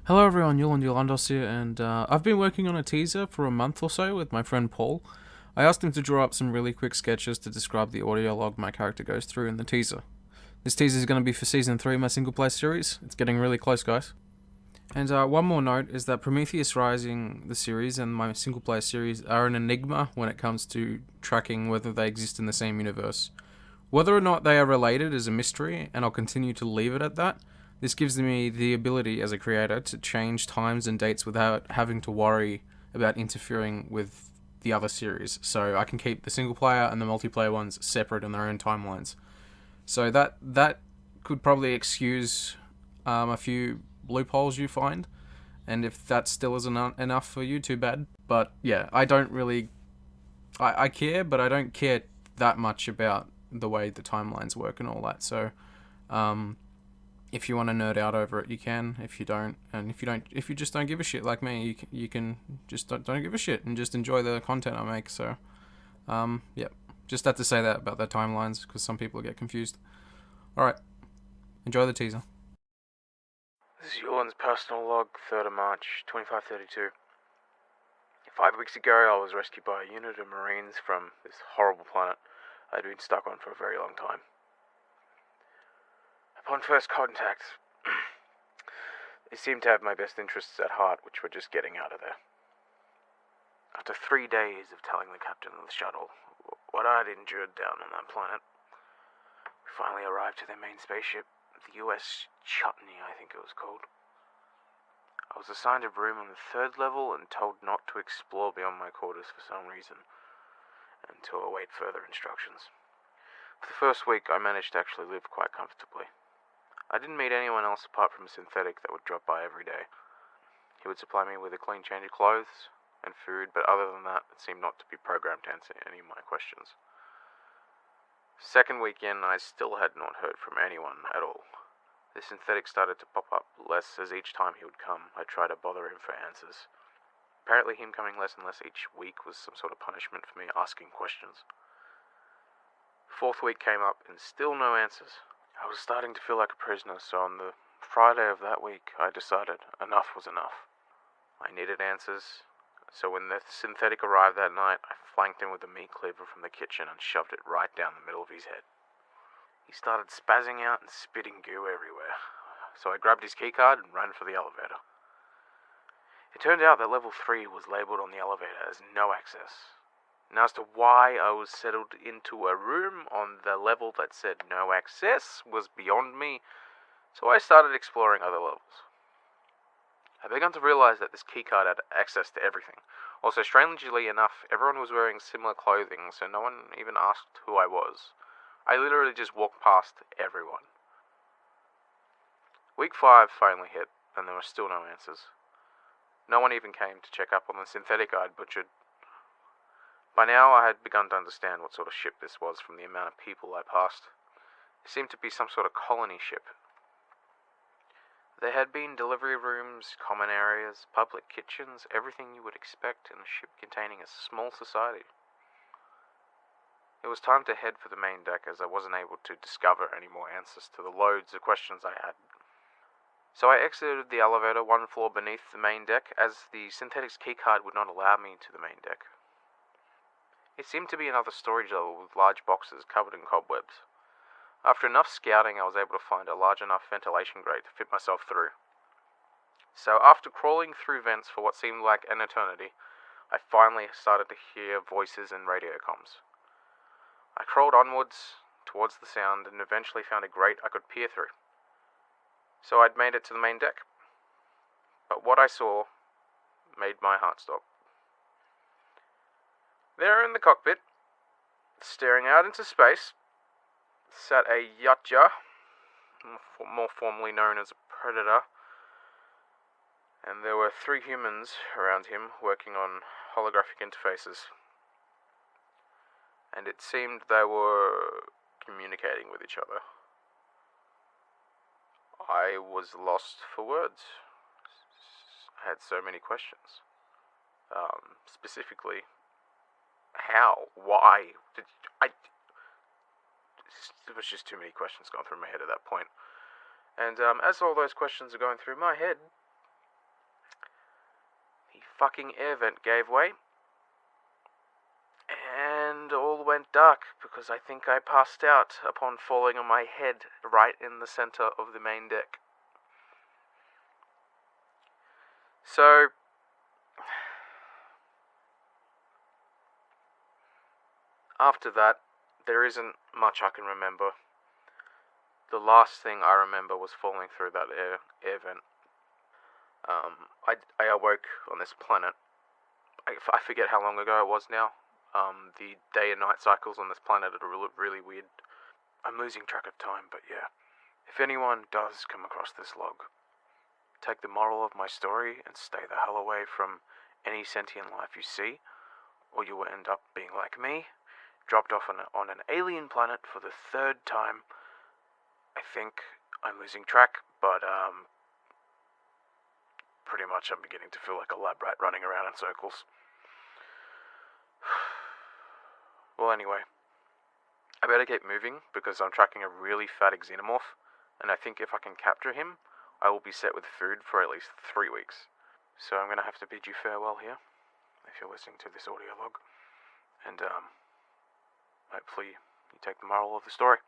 Hello everyone, Yulan Yulandos here, and I've been working on a teaser for a month or so with my friend Paul. I asked him to draw up some really quick sketches to describe the audio log my character goes through in the teaser. This teaser is going to be for Season 3 of my single player series. It's getting really close, guys. And one more note is that Prometheus Rising, the series, and my single player series are an enigma when it comes to tracking whether they exist in the same universe. Whether or not they are related is a mystery, and I'll continue to leave it at that. This gives me the ability as a creator to change times and dates without having to worry about interfering with the other series. So I can keep the single player and the multiplayer ones separate in their own timelines. So that could probably excuse a few loopholes you find, and if that still isn't enough for you, too bad. But yeah, I don't really I care, but I don't care that much about the way the timelines work and all that. So, um, if you want to nerd out over it, you can. If you don't, and if you just don't give a shit like me, you can just don't give a shit and just enjoy the content I make. So, yeah, just had to say that about the timelines because some people get confused. All right, enjoy the teaser. This is Yulan's personal log, 3rd of March, 2532. 5 weeks ago, I was rescued by a unit of Marines from this horrible planet I'd been stuck on for a very long time. Upon first contact, they seemed to have my best interests at heart, which were just getting out of there. After 3 days of telling the captain of the shuttle what I'd endured down on that planet, we finally arrived to their main spaceship, the US Chutney, I think it was called. I was assigned a room on the 3rd level and told not to explore beyond my quarters for some reason, and to await further instructions. For the first week, I managed to actually live quite comfortably. I didn't meet anyone else apart from a synthetic that would drop by every day. He would supply me with a clean change of clothes and food, but other than that, it seemed not to be programmed to answer any of my questions. Second weekend, I still had not heard from anyone at all. The synthetic started to pop up less as each time he would come, I tried to bother him for answers. Apparently him coming less and less each week was some sort of punishment for me asking questions. Fourth week came up and still no answers. I was starting to feel like a prisoner, so on the Friday of that week, I decided enough was enough. I needed answers, so when the synthetic arrived that night, I flanked him with a meat cleaver from the kitchen and shoved it right down the middle of his head. He started spazzing out and spitting goo everywhere, so I grabbed his keycard and ran for the elevator. It turned out that level 3 was labelled on the elevator as no access. And as to why I was settled into a room on the level that said no access was beyond me, so I started exploring other levels. I began to realize that this keycard had access to everything. Also, strangely enough, everyone was wearing similar clothing, so no one even asked who I was. I literally just walked past everyone. Week 5 finally hit, and there were still no answers. No one even came to check up on the synthetic I'd butchered. By now, I had begun to understand what sort of ship this was from the amount of people I passed. It seemed to be some sort of colony ship. There had been delivery rooms, common areas, public kitchens, everything you would expect in a ship containing a small society. It was time to head for the main deck as I wasn't able to discover any more answers to the loads of questions I had. So I exited the elevator 1 floor beneath the main deck as the synthetic's keycard would not allow me to the main deck. It seemed to be another storage level with large boxes covered in cobwebs. After enough scouting, I was able to find a large enough ventilation grate to fit myself through. So after crawling through vents for what seemed like an eternity, I finally started to hear voices and radio comms. I crawled onwards towards the sound and eventually found a grate I could peer through. So I'd made it to the main deck. But what I saw made my heart stop. There in the cockpit, staring out into space, sat a Yautja, more formally known as a predator, and there were 3 humans around him working on holographic interfaces. And it seemed they were communicating with each other. I was lost for words. I had so many questions. Specifically, how? Why? There was just too many questions going through my head at that point. And as all those questions are going through my head, the fucking air vent gave way, and all went dark because I think I passed out upon falling on my head right in the center of the main deck. So, after that, there isn't much I can remember. The last thing I remember was falling through that air vent. I awoke on this planet. I forget how long ago it was now. The day and night cycles on this planet are really weird. I'm losing track of time, but yeah. If anyone does come across this log, take the moral of my story and stay the hell away from any sentient life you see, or you will end up being like me, dropped off on an alien planet for the third time. I think I'm losing track, but pretty much I'm beginning to feel like a lab rat running around in circles. Well, anyway, I better get moving because I'm tracking a really fat xenomorph, and I think if I can capture him, I will be set with food for at least 3 weeks. So I'm gonna have to bid you farewell here, if you're listening to this audio log, and hopefully you take the moral of the story.